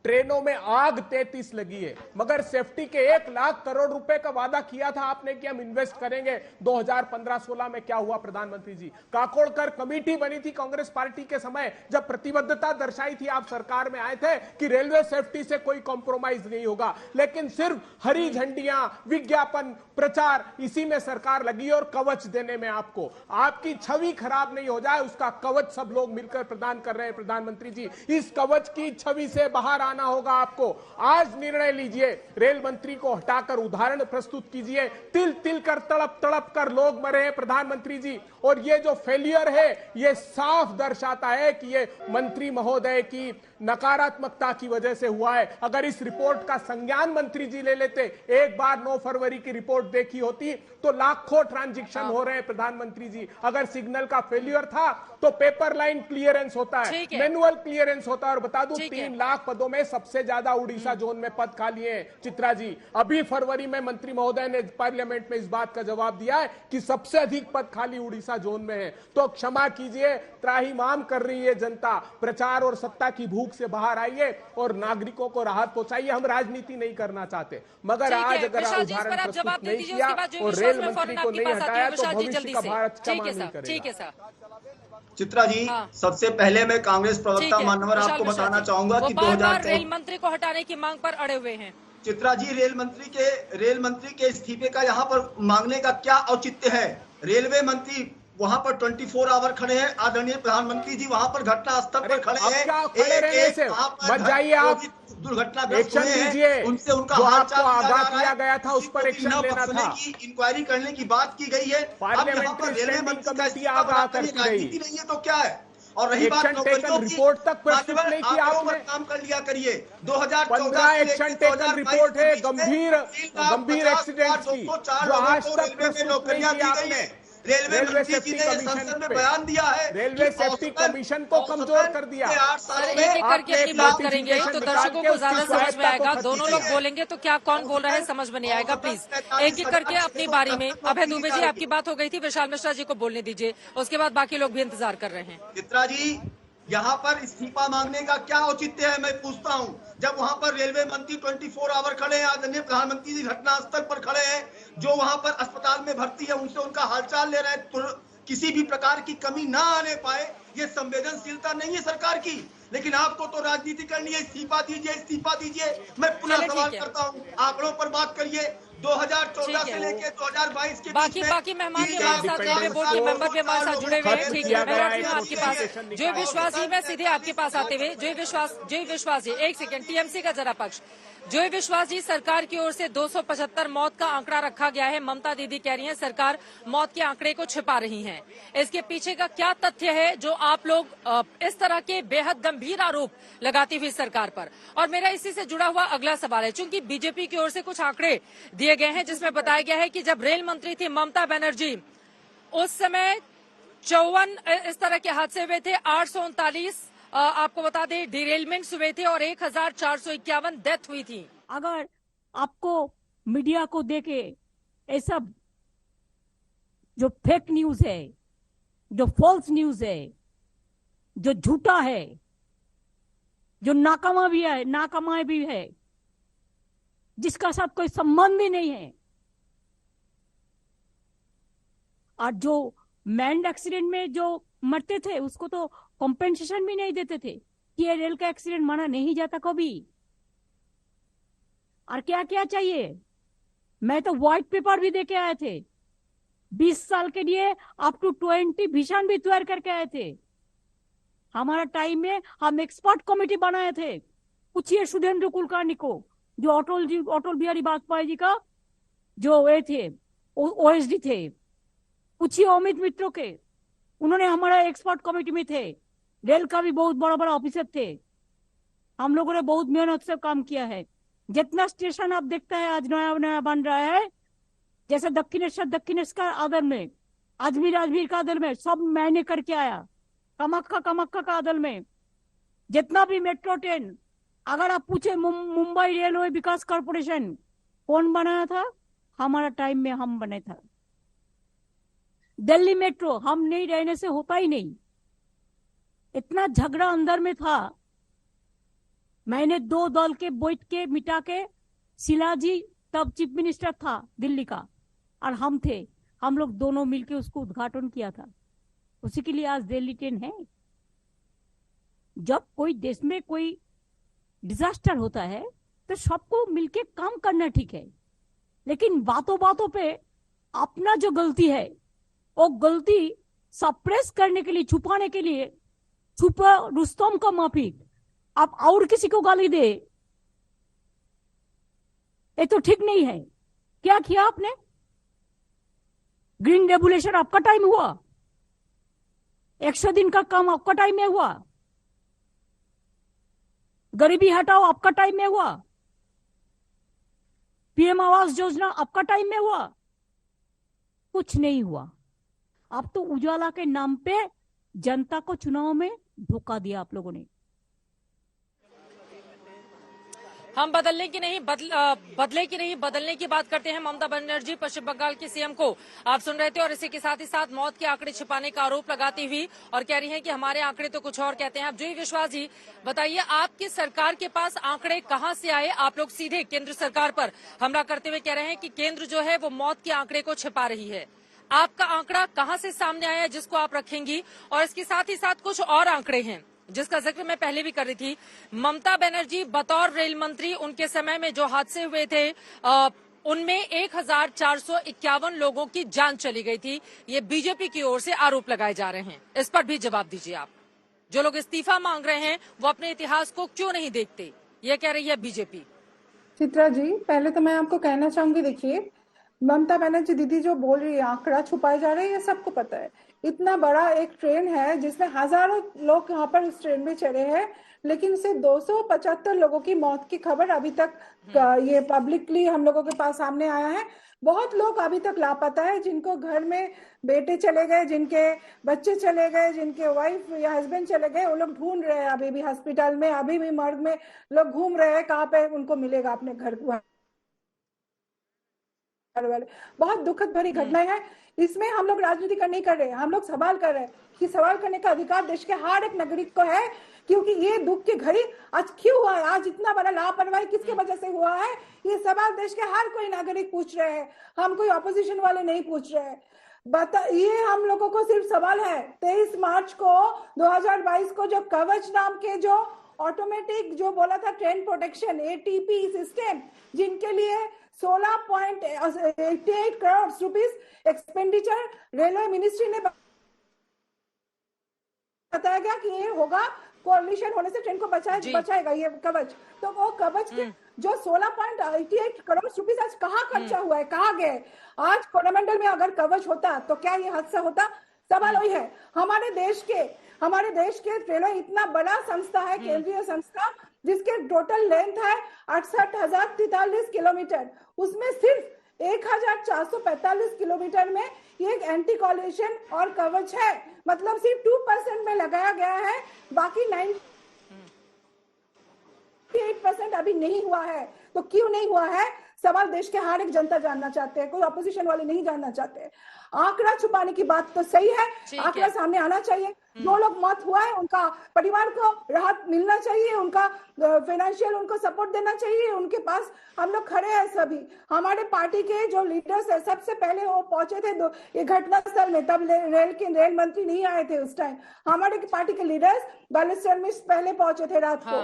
ट्रेनों में आग 33 लगी है, मगर सेफ्टी के 1 लाख करोड़ रुपए का वादा किया था आपने कि हम इन्वेस्ट करेंगे। 2015-16 में क्या हुआ प्रधानमंत्री जी? काकोड़कर कमेटी बनी थी कांग्रेस पार्टी के समय, जब प्रतिबद्धता दर्शाई थी, आप सरकार में आए थे कि रेलवे सेफ्टी से कोई कॉम्प्रोमाइज नहीं होगा, लेकिन सिर्फ हरी झंडियां, विज्ञापन, प्रचार, इसी में सरकार लगी और कवच देने में। आपको आपकी छवि खराब नहीं हो जाए उसका कवच सब लोग मिलकर प्रदान कर रहे हैं। प्रधानमंत्री जी, इस कवच की छवि से बाहर आना होगा आपको। आज निर्णय लीजिए, रेल मंत्री को हटाकर उदाहरण प्रस्तुत कीजिए। तिल तिल कर, तड़प तड़प कर लोग मरे हैं प्रधानमंत्री जी, और ये जो फेलियर है ये साफ दर्शाता है कि ये मंत्री महोदय की नकारात्मकता की वजह से हुआ है। अगर इस रिपोर्ट का संज्ञान मंत्री जी ले लेते, एक बार 9 फरवरी की रिपोर्ट देखी होती तो लाखों ट्रांजैक्शन हो रहे हैं प्रधानमंत्री जी। अगर सिग्नल का फेलियर था तो पेपर लाइन क्लियरेंस होता है, मैनुअल क्लियरेंस होता है। और बता दूं 3 लाख पदों में सबसे ज्यादा उड़ीसा जोन में पद खाली है चित्रा जी। अभी फरवरी में मंत्री महोदय ने पार्लियामेंट में इस बात का जवाब दिया है कि सबसे अधिक पद खाली उड़ीसा जोन में है। तो क्षमा कीजिए, त्राहिमाम कर रही है जनता। प्रचार और सत्ता की भूख से बाहर आइए और नागरिकों को राहत पहुंचाइए। हम राजनीति नहीं करना चाहते, मगर आज अगर उदाहरण प्रस्तुत नहीं किया और रेल मंत्री को नहीं हटाया तो भविष्य का भारत क्षमा नहीं करेगा। ठीक है सर। चित्रा जी, सबसे पहले मैं कांग्रेस प्रवक्ता मानवर आपको बताना चाहूंगा कि 2014 रेल मंत्री को हटाने की मांग पर अड़े हुए हैं। चित्रा जी, रेल मंत्री के इस्तीफे का यहाँ पर मांगने का क्या औचित्य है? रेलवे मंत्री वहाँ पर 24 आवर खड़े हैं, आदरणीय प्रधानमंत्री जी वहाँ पर घटना स्थल पर खड़े हैं। दुर्घटनाग्रस्त हुए हैं, उनसे उनका हालचाल किया गया था, उस पर एक्शन लेना था, इंक्वायरी करने की बात की गई है। अब यहाँ पर रेलवे मंत्री का राजनीति नहीं है तो क्या है? और रही बात रिपोर्ट तक प्रस्तुत नहीं किया आपने, काम कर लिया करिए। 2014 एक्शन टेकन रिपोर्ट है गंभीर एक्सीडेंट की, जो आज तक प्रस्तुत नहीं किया आपने। रेलवे सेफ्टी कमीशन में बयान दिया है, रेलवे सेफ्टी कमीशन को कमजोर कर दिया। एक एक करके अपनी बात करेंगे तो दर्शकों को ज्यादा समझ में आएगा। दोनों लोग बोलेंगे तो क्या कौन बोल रहा है समझ में नहीं आएगा। प्लीज एक एक करके अपनी बारी में। अभय दुबे जी, आपकी बात हो गई थी, विशाल मिश्रा जी को बोलने दीजिए, उसके बाद बाकी लोग भी इंतजार कर रहे हैं। चित्रा जी, यहाँ पर इस्तीफा मांगने का क्या औचित्य है मैं पूछता हूँ, जब वहाँ पर रेलवे मंत्री 24 आवर खड़े हैं, आदरणीय प्रधानमंत्री जी घटनास्थल पर खड़े हैं, जो वहाँ पर अस्पताल में भर्ती है उनसे उनका हालचाल ले रहे हैं, तो किसी भी प्रकार की कमी ना आने पाए, ये संवेदनशीलता नहीं है सरकार की। लेकिन आपको तो राजनीति करनी है, इस्तीफा दीजिए, इस्तीफा दीजिए। मैं पुनः सवाल करता हूँ, आंकड़ों पर बात करिए। 2014 से लेके 2022 के बाकी मेहमान भी हमारे साथ रेलवे बोर्ड के मेंबर भी हमारे साथ जुड़े हुए हैं। ठीक है, मैं लौटती हूँ आपके पास। जो विश्वास जी, मैं सीधे आपके पास आते हुए, जो विश्वास जी, एक सेकंड, टीएमसी का जरा पक्ष। जो विश्वास जी, सरकार की ओर से 275 मौत का आंकड़ा रखा गया है। ममता दीदी कह रही हैं सरकार मौत के आंकड़े को छिपा रही है। इसके पीछे का क्या तथ्य है जो आप लोग इस तरह के बेहद गंभीर आरोप लगाती हुई सरकार पर? और मेरा इसी से जुड़ा हुआ अगला सवाल है, चूंकि बीजेपी की ओर से कुछ आंकड़े दिए गए हैं जिसमें बताया गया है कि जब रेल मंत्री थी ममता बनर्जी, उस समय 54 इस तरह के हादसे हुए थे, 839 आपको बता दें डिरेलमेंट्स हुए थे और 1451 डेथ हुई थी। अगर आपको मीडिया को देखे ये सब जो फेक न्यूज है, जो फॉल्स न्यूज है, जो झूठा है, जो नाकामा भी है, जिसका साथ कोई संबंध ही नहीं है, और जो मैंड एक्सीडेंट में जो मरते थे उसको तो कॉम्पेंसेशन भी नहीं देते थे कि ये रेल का एक्सीडेंट माना नहीं जाता कभी। और क्या क्या चाहिए, मैं तो व्हाइट पेपर भी देके आए थे, 20 साल के लिए अप टू 20 विजन भी तैयार करके आए थे। हमारा टाइम में हम एक्सपर्ट कमेटी बनाए थे। पूछिए सुधेंद्र कुलकर्णी को, जो अटल बिहारी वाजपेयी जी का जो वे थे, ओएसडी थे। पूछिए अमित मित्रों के, उन्होंने हमारा एक्सपर्ट कमेटी में थे। रेल का भी बहुत बड़ा बड़ा ऑफिसर थे। हम लोगों ने बहुत मेहनत से काम किया है। जितना स्टेशन आप देखते हैं आज नया नया बन रहा है, जैसे दक्षिणेश्वर का आदर में, अजमेर का आदर में, सब मैंने करके आया। कमक्का का आदर में जितना भी मेट्रो ट्रेन, अगर आप पूछे मुंबई रेलवे विकास कॉर्पोरेशन कौन बनाया था, हमारा टाइम में हम बने था। दिल्ली मेट्रो हम नहीं रहने से होता ही नहीं। इतना झगड़ा अंदर में था, मैंने 2 दल के बैठ के मिटा के, शिलाजी तब चीफ मिनिस्टर था दिल्ली का और हम थे, हम लोग दोनों मिलके उसको उद्घाटन किया था। उसी के लिए आज दिल्ली ट्रेन है। जब कोई देश में कोई डिजास्टर होता है तो सबको मिलके काम करना ठीक है, लेकिन बातों बातों पे अपना जो गलती है वो गलती सप्रेस करने के लिए, छुपाने के लिए, छुपा रुस्तम का माफिक आप और किसी को गाली दे, ये तो ठीक नहीं है। क्या किया आपने? ग्रीन रेवोल्यूशन आपका टाइम हुआ, 100 दिन का काम आपका टाइम में हुआ, गरीबी हटाओ आपका टाइम में हुआ, पीएम आवास योजना आपका टाइम में हुआ, कुछ नहीं हुआ। अब तो उजाला के नाम पे जनता को चुनाव में धोखा दिया आप लोगों ने। हम बदलने की नहीं बदलने की बात करते हैं। ममता बनर्जी पश्चिम बंगाल की सीएम को आप सुन रहे थे, और इसी के साथ ही साथ मौत के आंकड़े छिपाने का आरोप लगाती हुई और कह रही हैं कि हमारे आंकड़े तो कुछ और कहते हैं। अब जय विश्वास जी बताइए, आपकी सरकार के पास आंकड़े कहां से आए? आप लोग सीधे केंद्र सरकार पर हमला करते हुए कह रहे हैं कि केंद्र जो है वो मौत के आंकड़े को छिपा रही है। आपका आंकड़ा कहां से सामने आया जिसको आप रखेंगी? और इसके साथ ही साथ कुछ और आंकड़े हैं जिसका जिक्र मैं पहले भी कर रही थी। ममता बनर्जी बतौर रेल मंत्री उनके समय में जो हादसे हुए थे उनमें 1451 लोगों की जान चली गई थी। ये बीजेपी की ओर से आरोप लगाए जा रहे हैं, इस पर भी जवाब दीजिए आप। जो लोग इस्तीफा मांग रहे हैं वो अपने इतिहास को क्यों नहीं देखते, ये कह रही है बीजेपी। चित्रा जी, पहले तो मैं आपको कहना चाहूंगी, देखिए ममता बनर्जी दीदी जो बोल रही है आंकड़ा छुपाए जा रहे हैं, ये सबको पता है। इतना बड़ा एक ट्रेन है जिसमें हजारों लोग यहाँ पर उस ट्रेन में चढ़े हैं, लेकिन से 275 लोगों की मौत की खबर अभी तक ये पब्लिकली हम लोगों के पास सामने आया है। बहुत लोग अभी तक लापता है, जिनको घर में बेटे चले गए, जिनके बच्चे चले गए, जिनके वाइफ या हस्बैंड चले गए, वो लोग ढूंढ रहे हैं। अभी भी हॉस्पिटल में, अभी भी मर्ग में लोग घूम रहे हैं, कहाँ पे उनको मिलेगा अपने घर को। बहुत दुखद भरी घटना है। इसमें हम लोग राजनीति नहीं कर रहे हैं, हम लोग सवाल कर रहे हैं कि सवाल करने का अधिकार देश के हर एक नागरिक को है, क्योंकि ये दुख की घड़ी आज क्यों हुआ है, आज इतना बड़ा लापरवाही किसके वजह से हुआ है, ये सवाल देश के हर कोई नागरिक पूछ रहे हैं। हम कोई ऑपोजिशन वाले नहीं पूछ रहे हैं। ये हम लोगों को सिर्फ सवाल है, 23 मार्च को 2022 को जो कवच नाम के जो ऑटोमेटिक जो बोला था ट्रेन प्रोटेक्शन ATP सिस्टम, जिनके लिए 16.88 crore rupees expenditure railway ministry ने बताया गया कि ये होगा, कोलिशन होने से ट्रेन को बचाएगा ये कवच। तो वो कवच के जो 16.88 करोड़ रुपीस आज कहाँ खर्चा हुआ है, कहाँ गए? आज कोरोमंडल में अगर कवच होता तो क्या ये हादसा होता? सवाल वही है। हमारे देश के रेलवे इतना बड़ा संस्था है, केंद्रीय संस्था, जिसके टोटल लेंथ है 68,043 किलोमीटर, उसमें सिर्फ 1,445 किलोमीटर में ये एंटी कॉलिशन और कवच है, मतलब सिर्फ 2% में लगाया गया है, बाकी 98% अभी नहीं हुआ है। तो क्यों नहीं हुआ है? सवाल देश के हर एक जनता जानना चाहते हैं, कोई अपोजिशन वाले नहीं जानना चाहते। आंकड़ा छुपाने की बात तो सही है, आंकड़ा सामने आना चाहिए। जो लोग मौत हुआ है उनका परिवार को राहत मिलना चाहिए, उनका फाइनेंशियल उनको सपोर्ट देना चाहिए। उनके पास हम लोग खड़े हैं सभी, हमारे पार्टी के जो लीडर्स है सबसे पहले वो पहुंचे थे ये घटना स्थल में, तब रेल मंत्री नहीं आए थे उस टाइम। हमारे पार्टी के लीडर्स बालेश्वर में पहले पहुंचे थे रात को।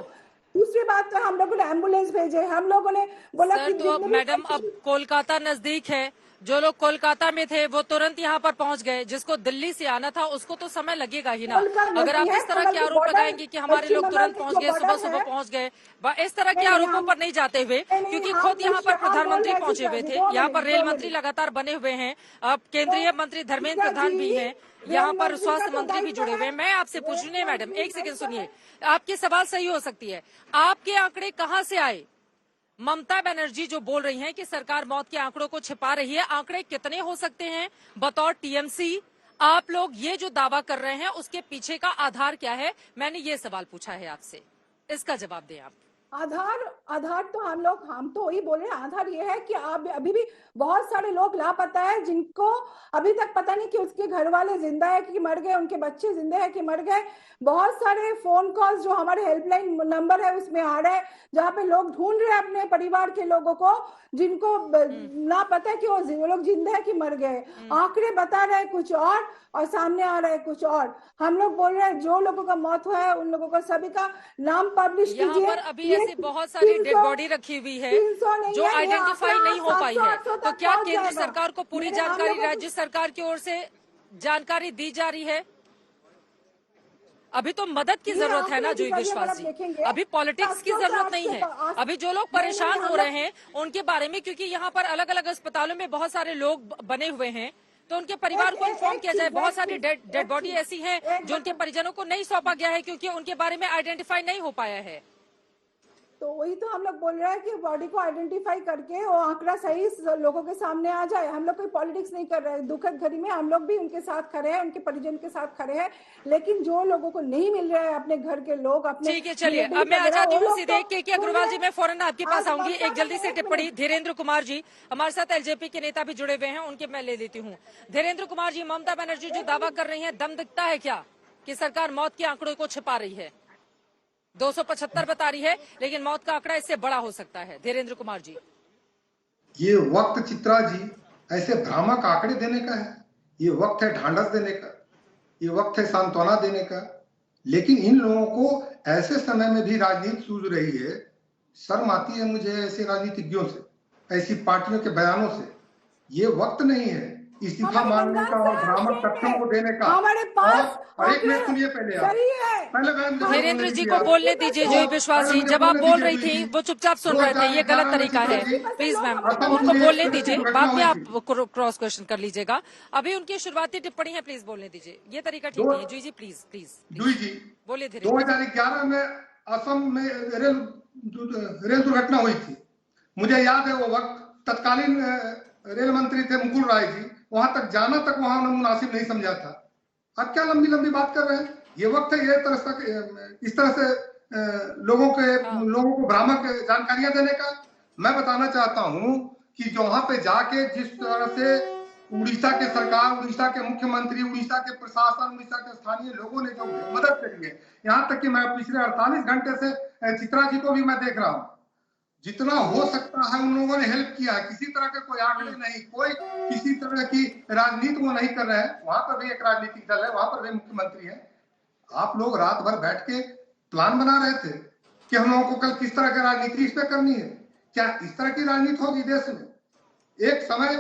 दूसरी बात तो हम लोगों ने एम्बुलेंस भेजे, हम लोगों ने बोला कि तो मैडम अब कोलकाता नजदीक है, जो लोग कोलकाता में थे वो तुरंत यहाँ पर पहुंच गए, जिसको दिल्ली से आना था उसको तो समय लगेगा ही ना। अगर आप इस तरह के आरोप लगाएंगे कि हमारे लोग तुरंत पहुंच गए, सुबह पहुंच गए, इस तरह के आरोपों पर नहीं जाते हुए, क्योंकि खुद यहाँ पर प्रधानमंत्री पहुंचे हुए थे, यहाँ पर रेल मंत्री लगातार बने हुए हैं, अब केंद्रीय मंत्री धर्मेंद्र प्रधान भी हैं, यहाँ पर स्वास्थ्य मंत्री भी जुड़े हुए हैं। मैं आपसे पूछ रही हूँ मैडम, एक सेकंड सुनिए, आपकी सवाल सही हो सकती है, आपके आंकड़े कहाँ से आए? ममता बनर्जी जो बोल रही हैं कि सरकार मौत के आंकड़ों को छिपा रही है, आंकड़े कितने हो सकते हैं बतौर टीएमसी? आप लोग ये जो दावा कर रहे हैं उसके पीछे का आधार क्या है? मैंने ये सवाल पूछा है आपसे, इसका जवाब दें आप। आधार तो हम तो वही बोल रहे हैं। आधार ये है कि आप अभी भी बहुत सारे लोग लापता है, जिनको अभी तक पता नहीं कि उसके घर वाले जिंदा है कि मर गए, उनके बच्चे जिंदे हैं कि मर गए। बहुत सारे फोन कॉल्स जो हमारे हेल्पलाइन नंबर है उसमें आ रहा है, जहाँ पे लोग ढूंढ रहे हैं अपने परिवार के लोगों को, जिनको ना पता है कि वो लोग जिंदा है कि मर गए। आंकड़े बता रहे हैं कुछ और सामने आ रहा है कुछ और। हम लोग बोल रहे हैं जो लोगों का मौत हुआ है उन लोगों का सभी का नाम पब्लिश कीजिए। यहाँ पर अभी ऐसी बहुत सारी डेड बॉडी रखी हुई है जो आइडेंटिफाई नहीं हो पाई है, तो क्या केंद्र सरकार को पूरी जानकारी राज्य सरकार की ओर से जानकारी दी जा रही है? अभी तो मदद की जरूरत है ना जुई विश्वास जी, अभी पॉलिटिक्स की जरूरत नहीं है। अभी जो लोग परेशान हो रहे हैं उनके बारे में, क्योंकि यहाँ पर अलग अलग अस्पतालों में बहुत सारे लोग बने हुए हैं, तो उनके परिवार को इन्फॉर्म किया जाए। बहुत सारी डेड बॉडी ऐसी है जो उनके परिजनों को नहीं सौंपा गया है क्योंकि उनके बारे में आइडेंटिफाई नहीं हो पाया है। तो वही तो हम लोग बोल रहे हैं कि बॉडी को आइडेंटिफाई करके वो आंकड़ा सही लोगों के सामने आ जाए। हम लोग कोई पॉलिटिक्स नहीं कर रहे हैं। दुखद घड़ी में हम लोग भी उनके साथ खड़े हैं, उनके परिजन के साथ खड़े हैं, लेकिन जो लोगों को नहीं मिल रहा है अपने घर के लोग अपने। ठीक है, चलिए अब मैं आ जाती हूँ सीधे के अग्रवाल जी, मैं फौरन आपके पास आऊंगी। एक जल्दी से टिप्पणी धीरेन्द्र कुमार जी, हमारे साथ एलजेपी के नेता भी जुड़े हुए हैं, उनके मैं ले लेती हूँ। धीरेन्द्र कुमार जी, ममता बनर्जी जो दावा कर रही है, दम दिखता है क्या कि सरकार मौत के आंकड़ों को छिपा रही है? 275 बता रही है, लेकिन मौत का आंकड़ा इससे बड़ा हो सकता है। धीरेन्द्र कुमार जी, ये वक्त चित्रा जी ऐसे भ्रामक आंकड़े देने का है, ये वक्त है ढांढस देने का, ये वक्त है सांत्वना देने का। लेकिन इन लोगों को ऐसे समय में भी राजनीति सूझ रही है। शर्म आती है मुझे ऐसे राजनीतिज्ञों से, ऐसी पार्टियों के बयानों से। ये वक्त नहीं है इस्तीफा मांगने का और भ्रामक तथ्यों को देने का। हमारे पास और एक मिनट सुनिए पहले धीरेन्द्र जी को बोलने दीजिए। जुई विश्वास जी, जब आप बोल रही थी वो चुपचाप सुन रहे थे, ये गलत तरीका है। प्लीज मैम उनको बोलने दीजिए, बाद में आप क्रॉस क्वेश्चन कर लीजिएगा। अभी उनकी शुरुआती टिप्पणी है, प्लीज बोलने दीजिए। ये तरीका ठीक नहीं है। जुई जी प्लीज प्लीज जुई जी बोलिए। 2011 में असम में रेल दुर्घटना हुई थी। मुझे याद है वो वक्त तत्कालीन रेल मंत्री थे मुकुल राय जी, वहां तक जाना तक वहां मुनासिब नहीं समझा था। अब क्या लंबी लंबी बात कर रहे हैं? ये वक्त है ये इस तरह से लोगों को भ्रामक जानकारियां देने का। मैं बताना चाहता हूं कि जो वहां पे जाके जिस तरह से उड़ीसा के सरकार, उड़ीसा के मुख्यमंत्री, उड़ीसा के प्रशासन, उड़ीसा के स्थानीय लोगों ने जो मदद करी है, यहाँ तक कि मैं पिछले 48 घंटे से चित्रा जी को भी मैं देख रहा हूँ, जितना हो सकता है उन लोगों ने हेल्प किया है। किसी तरह के कोई आंकड़े नहीं, कोई किसी तरह की राजनीति वो नहीं कर रहे हैं। वहां पर भी एक राजनीतिक दल है, वहां पर भी मुख्यमंत्री है। आप लोग रात भर बैठ के प्लान बना रहे थे कि हम लोगों को कल किस तरह की राजनीति इस पे करनी है। क्या इस तरह की राजनीति होगी देश में? एक समय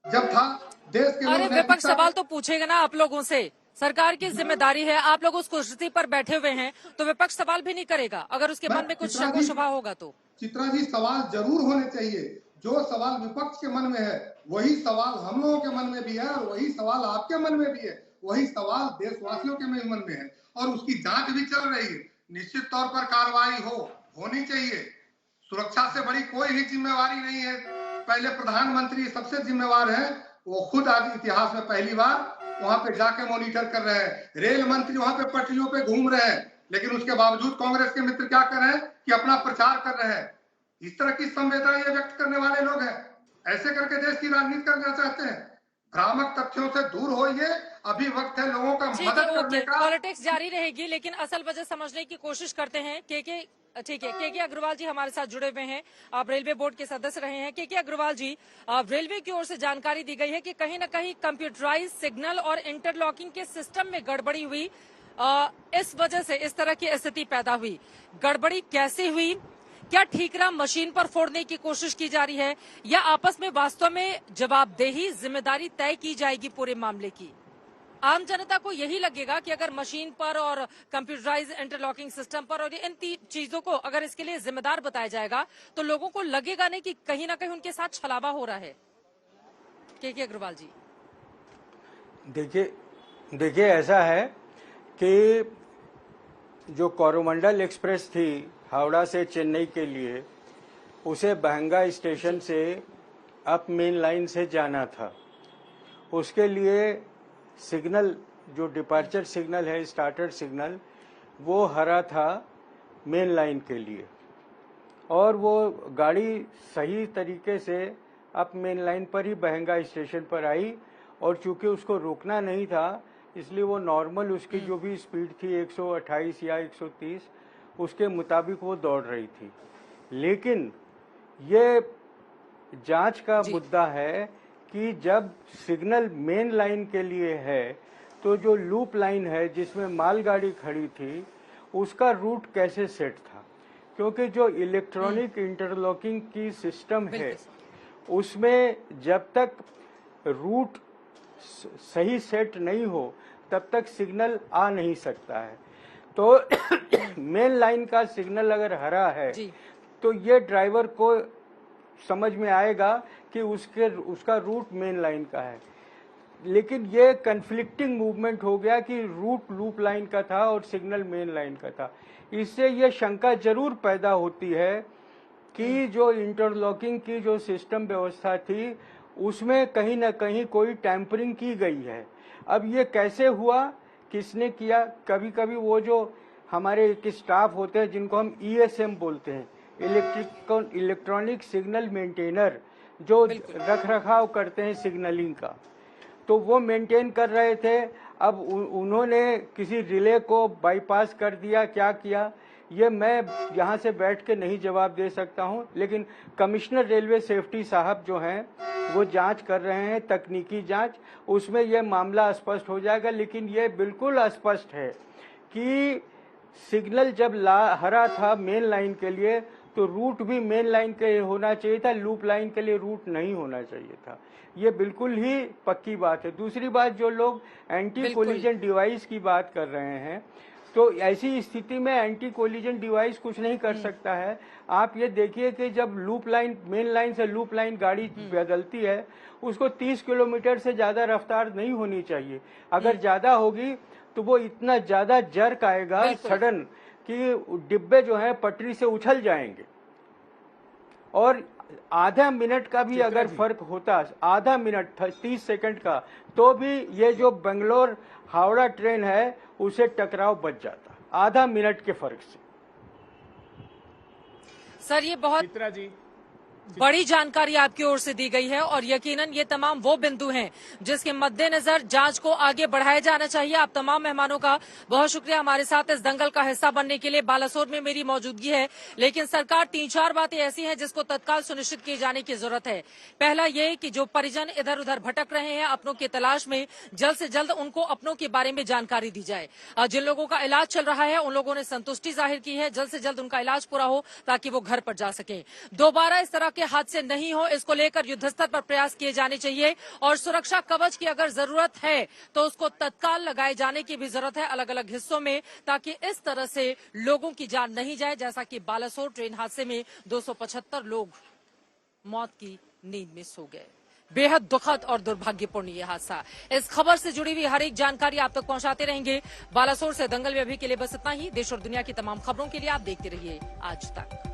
जब था देश के, अरे विपक्ष सवाल तो पूछेगा ना आप लोगों से, सरकार की जिम्मेदारी है। आप लोग उस कुर्सी पर बैठे हुए हैं तो विपक्ष सवाल भी नहीं करेगा अगर उसके मन में कुछ शक शुबा होगा तो। चित्रा जी, सवाल जरूर होने चाहिए। जो सवाल विपक्ष के मन में है वही सवाल हम लोगों के मन में भी है, और वही सवाल आपके मन में भी है, वही सवाल देशवासियों के मन में है, और उसकी जांच भी चल रही है। निश्चित तौर पर कार्रवाई होनी चाहिए। सुरक्षा से बड़ी कोई ही जिम्मेवारी नहीं है। पहले प्रधानमंत्री सबसे जिम्मेवार है, वो खुद आज इतिहास में पहली बार वहां पे जाके मॉनिटर कर रहे हैं। रेल मंत्री वहां पे पटरियों पे घूम रहे हैं, लेकिन उसके बावजूद कांग्रेस के मित्र क्या कर रहे हैं कि अपना प्रचार कर रहे हैं। इस तरह की संवेदना ये व्यक्त करने वाले लोग हैं, ऐसे करके देश की राजनीति करना चाहते हैं। भ्रामक तथ्यों से दूर होइए, अभी वक्त है लोगों का मदद करने का। पॉलिटिक्स जारी रहेगी, लेकिन असल वजह समझने की कोशिश करते हैं। ठीक है, के अग्रवाल जी हमारे साथ जुड़े हुए हैं, आप रेलवे बोर्ड के सदस्य रहे हैं। के अग्रवाल जी, रेलवे की ओर से जानकारी दी गई है कि कहीं न कहीं कंप्यूटराइज सिग्नल और इंटरलॉकिंग के सिस्टम में गड़बड़ी हुई, इस वजह से इस तरह की स्थिति पैदा हुई। गड़बड़ी कैसे हुई? क्या ठीकरा मशीन पर फोड़ने की कोशिश की जा रही है, या आपस में वास्तव में जवाबदेही जिम्मेदारी तय की जाएगी पूरे मामले की? आम जनता को यही लगेगा कि अगर मशीन पर और कंप्यूटराइज इंटरलॉकिंग सिस्टम पर और इन चीजों को अगर इसके लिए जिम्मेदार बताया जाएगा तो लोगों को लगेगा नहीं कि कहीं ना कहीं उनके साथ छलावा हो रहा है। के अग्रवाल जी, देखिए ऐसा है कि जो कोरोमंडल एक्सप्रेस थी हावड़ा से चेन्नई के लिए, उसे बहंगा स्टेशन से अप मेन लाइन से जाना था। उसके लिए सिग्नल, जो डिपार्चर सिग्नल है, स्टार्टर सिग्नल, वो हरा था मेन लाइन के लिए। और वो गाड़ी सही तरीके से अप मेन लाइन पर ही बहंगा स्टेशन पर आई, और चूंकि उसको रुकना नहीं था इसलिए वो नॉर्मल उसकी जो भी स्पीड थी 128 या 130 उसके मुताबिक वो दौड़ रही थी। लेकिन ये जांच का मुद्दा है कि जब सिग्नल मेन लाइन के लिए है तो जो लूप लाइन है जिसमें मालगाड़ी खड़ी थी उसका रूट कैसे सेट था, क्योंकि जो इलेक्ट्रॉनिक इंटरलॉकिंग की सिस्टम है उसमें जब तक रूट सही सेट नहीं हो तब तक सिग्नल आ नहीं सकता है। तो मेन लाइन का सिग्नल अगर हरा है तो ये ड्राइवर को समझ में आएगा कि उसका रूट मेन लाइन का है। लेकिन ये कन्फ्लिक्टिंग मूवमेंट हो गया कि रूट लूप लाइन का था और सिग्नल मेन लाइन का था। इससे ये शंका जरूर पैदा होती है कि जो इंटरलॉकिंग की जो सिस्टम व्यवस्था थी उसमें कहीं ना कहीं कोई टैंपरिंग की गई है। अब ये कैसे हुआ, किसने किया? कभी कभी वो जो हमारे एक स्टाफ होते हैं जिनको हम ESM बोलते हैं, इलेक्ट्रॉनिक सिग्नल मेंटेनर, जो रख रखाव करते हैं सिग्नलिंग का, तो वो मेंटेन कर रहे थे। अब उन्होंने किसी रिले को बाईपास कर दिया, क्या किया ये मैं यहाँ से बैठ के नहीं जवाब दे सकता हूँ, लेकिन कमिश्नर रेलवे सेफ्टी साहब जो हैं वो जांच कर रहे हैं, तकनीकी जांच, उसमें ये मामला स्पष्ट हो जाएगा। लेकिन ये बिल्कुल स्पष्ट है कि सिग्नल जब हरा था मेन लाइन के लिए तो रूट भी मेन लाइन के लिए होना चाहिए था, लूप लाइन के लिए रूट नहीं होना चाहिए था। ये बिल्कुल ही पक्की बात है। दूसरी बात, जो लोग एंटी कोलिजन डिवाइस की बात कर रहे हैं, तो ऐसी स्थिति में एंटी कोलिजन डिवाइस कुछ नहीं कर सकता है। आप ये देखिए कि जब लूप लाइन, मेन लाइन से लूप लाइन गाड़ी बदलती है उसको 30 किलोमीटर से ज्यादा रफ्तार नहीं होनी चाहिए। अगर ज्यादा होगी तो वो इतना ज्यादा जर्क आएगा सडन कि डिब्बे जो है पटरी से उछल जाएंगे। और आधा मिनट का भी अगर फर्क होता, आधा मिनट 30 सेकंड का, तो भी ये जो बेंगलोर हावड़ा ट्रेन है उसे टकराव बच जाता, आधा मिनट के फर्क से। सर ये बहुत बड़ी जानकारी आपकी ओर से दी गई है और यकीनन ये तमाम वो बिंदु हैं जिसके मद्देनजर जांच को आगे बढ़ाया जाना चाहिए। आप तमाम मेहमानों का बहुत शुक्रिया हमारे साथ इस दंगल का हिस्सा बनने के लिए। बालासोर में मेरी मौजूदगी है, लेकिन सरकार 3-4 बातें ऐसी हैं जिसको तत्काल सुनिश्चित किए जाने की जरूरत है। पहला ये कि जो परिजन इधर उधर भटक रहे हैं अपनों की तलाश में, जल्द से जल्द उनको अपनों के बारे में जानकारी दी जाए। जिन लोगों का इलाज चल रहा है उन लोगों ने संतुष्टि जाहिर की है, जल्द से जल्द उनका इलाज पूरा हो ताकि वो घर पर जा सके। दोबारा इस तरह के हादसे नहीं हो, इसको लेकर युद्धस्तर पर प्रयास किए जाने चाहिए और सुरक्षा कवच की अगर जरूरत है तो उसको तत्काल लगाए जाने की भी जरूरत है अलग अलग हिस्सों में, ताकि इस तरह से लोगों की जान नहीं जाए जैसा कि बालासोर ट्रेन हादसे में 275 लोग मौत की नींद में सो गए। बेहद दुखद और दुर्भाग्यपूर्ण ये हादसा। इस खबर से जुड़ी हुई हर एक जानकारी आप तक पहुंचाते रहेंगे। बालासोर से दंगल में अभी के लिए बस इतना ही। देश और दुनिया की तमाम खबरों के लिए आप देखते रहिए आज तक।